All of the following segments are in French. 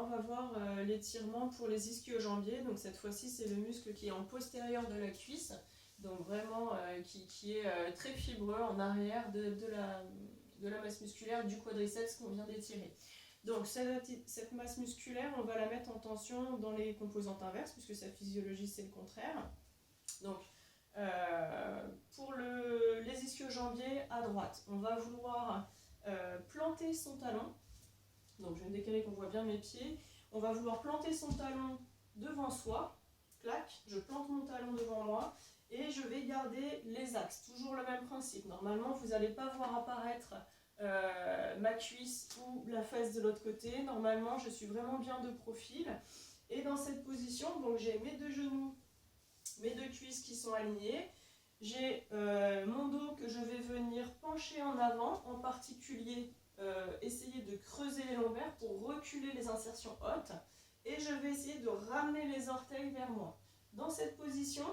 on va voir l'étirement pour les ischio-jambiers. Donc cette fois-ci, c'est le muscle qui est en postérieur de la cuisse, donc vraiment qui est très fibreux en arrière de la masse musculaire du quadriceps qu'on vient d'étirer. Donc cette masse musculaire, on va la mettre en tension dans les composantes inverses, puisque sa physiologie c'est le contraire. Donc pour les ischio-jambiers, à droite, on va vouloir planter son talon. Donc je vais me décaler qu'on voit bien mes pieds. On va vouloir planter son talon devant soi. Clac, je plante mon talon devant moi et je vais garder les axes. Toujours le même principe. Normalement, vous n'allez pas voir apparaître ma cuisse ou la fesse de l'autre côté. Normalement, je suis vraiment bien de profil. Et dans cette position, donc j'ai mes deux genoux, mes deux cuisses qui sont alignées. J'ai mon dos que je vais venir pencher en avant, en particulier essayer de creuser les lombaires pour reculer les insertions hautes. Et je vais essayer de ramener les orteils vers moi. Dans cette position,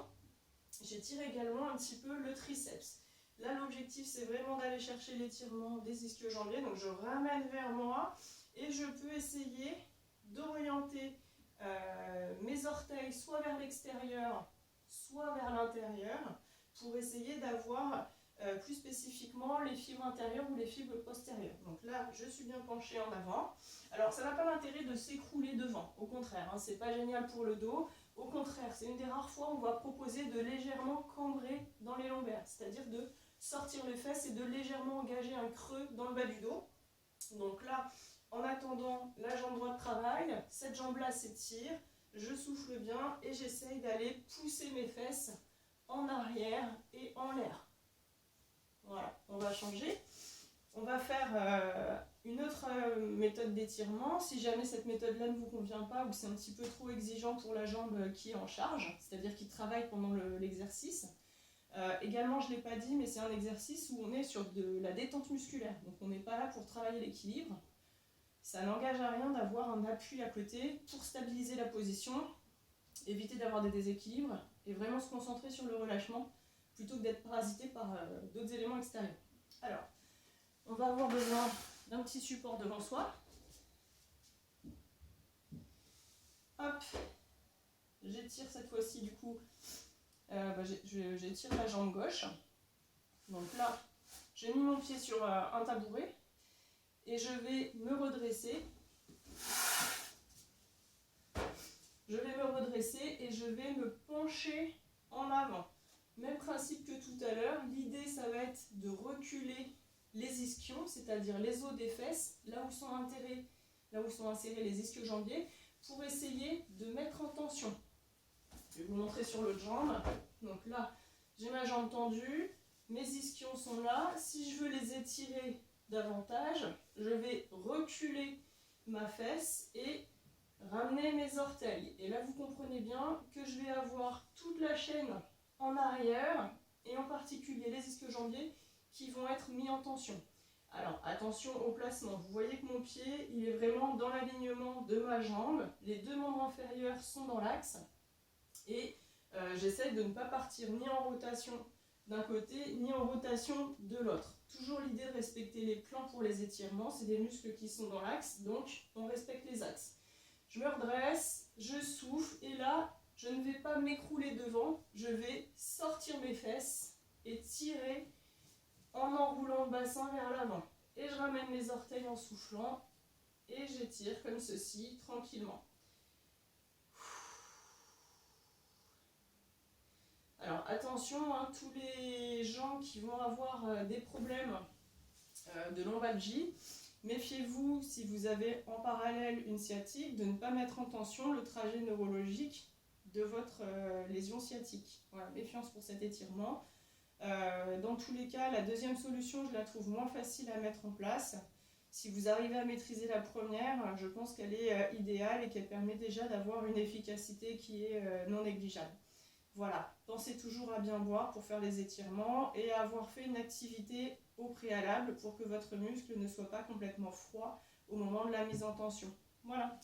j'étire également un petit peu le triceps. Là, l'objectif, c'est vraiment d'aller chercher l'étirement des ischio-jambiers. Donc, je ramène vers moi et je peux essayer d'orienter mes orteils soit vers l'extérieur, soit vers l'intérieur, pour essayer d'avoir plus spécifiquement les fibres intérieures ou les fibres postérieures. Donc là, je suis bien penchée en avant. Alors, ça n'a pas l'intérêt de s'écrouler devant. Au contraire, hein, c'est pas génial pour le dos. Au contraire, c'est une des rares fois où on va proposer de légèrement cambrer dans les lombaires, c'est-à-dire de sortir les fesses et de légèrement engager un creux dans le bas du dos. Donc là, en attendant, la jambe droite travaille, cette jambe-là s'étire, je souffle bien et j'essaye d'aller pousser mes fesses en arrière et en l'air. Voilà, on va changer. On va faire une autre méthode d'étirement. Si jamais cette méthode-là ne vous convient pas ou que c'est un petit peu trop exigeant pour la jambe qui est en charge, c'est-à-dire qui travaille pendant l'exercice. Également, je ne l'ai pas dit, mais c'est un exercice où on est sur de la détente musculaire. Donc on n'est pas là pour travailler l'équilibre. Ça n'engage à rien d'avoir un appui à côté pour stabiliser la position, éviter d'avoir des déséquilibres et vraiment se concentrer sur le relâchement plutôt que d'être parasité par d'autres éléments extérieurs. Alors, on va avoir besoin d'un petit support devant soi. Hop, j'étire cette fois-ci du coup, j'étire la jambe gauche. Donc là, j'ai mis mon pied sur un tabouret et je vais me redresser. Je vais me redresser et je vais me pencher en avant. Même principe que tout à l'heure, l'idée ça va être de reculer les ischions, c'est-à-dire les os des fesses, là où sont insérés les ischio-jambiers, pour essayer de mettre en tension. Je vais vous montrer sur l'autre jambe. Donc là, j'ai ma jambe tendue, mes ischions sont là. Si je veux les étirer davantage, je vais reculer ma fesse et ramener mes orteils. Et là, vous comprenez bien que je vais avoir toute la chaîne en arrière, et en particulier les ischio-jambiers qui vont être mis en tension. Alors, attention au placement. Vous voyez que mon pied, il est vraiment dans l'alignement de ma jambe. Les deux membres inférieurs sont dans l'axe. Et j'essaie de ne pas partir ni en rotation d'un côté, ni en rotation de l'autre. Toujours l'idée de respecter les plans pour les étirements. C'est des muscles qui sont dans l'axe, donc on respecte les axes. Je me redresse, je souffle, et là, je ne vais pas m'écrouler devant. Je vais sortir mes fesses et tirer en enroulant le bassin vers l'avant. Et je ramène mes orteils en soufflant et j'étire comme ceci, tranquillement. Alors attention, hein, tous les gens qui vont avoir des problèmes de lombalgie, méfiez-vous si vous avez en parallèle une sciatique de ne pas mettre en tension le trajet neurologique de votre lésion sciatique. Voilà, méfiance pour cet étirement. Dans tous les cas, la deuxième solution, je la trouve moins facile à mettre en place. Si vous arrivez à maîtriser la première, je pense qu'elle est idéale et qu'elle permet déjà d'avoir une efficacité qui est non négligeable. Voilà, pensez toujours à bien boire pour faire les étirements et à avoir fait une activité au préalable pour que votre muscle ne soit pas complètement froid au moment de la mise en tension. Voilà.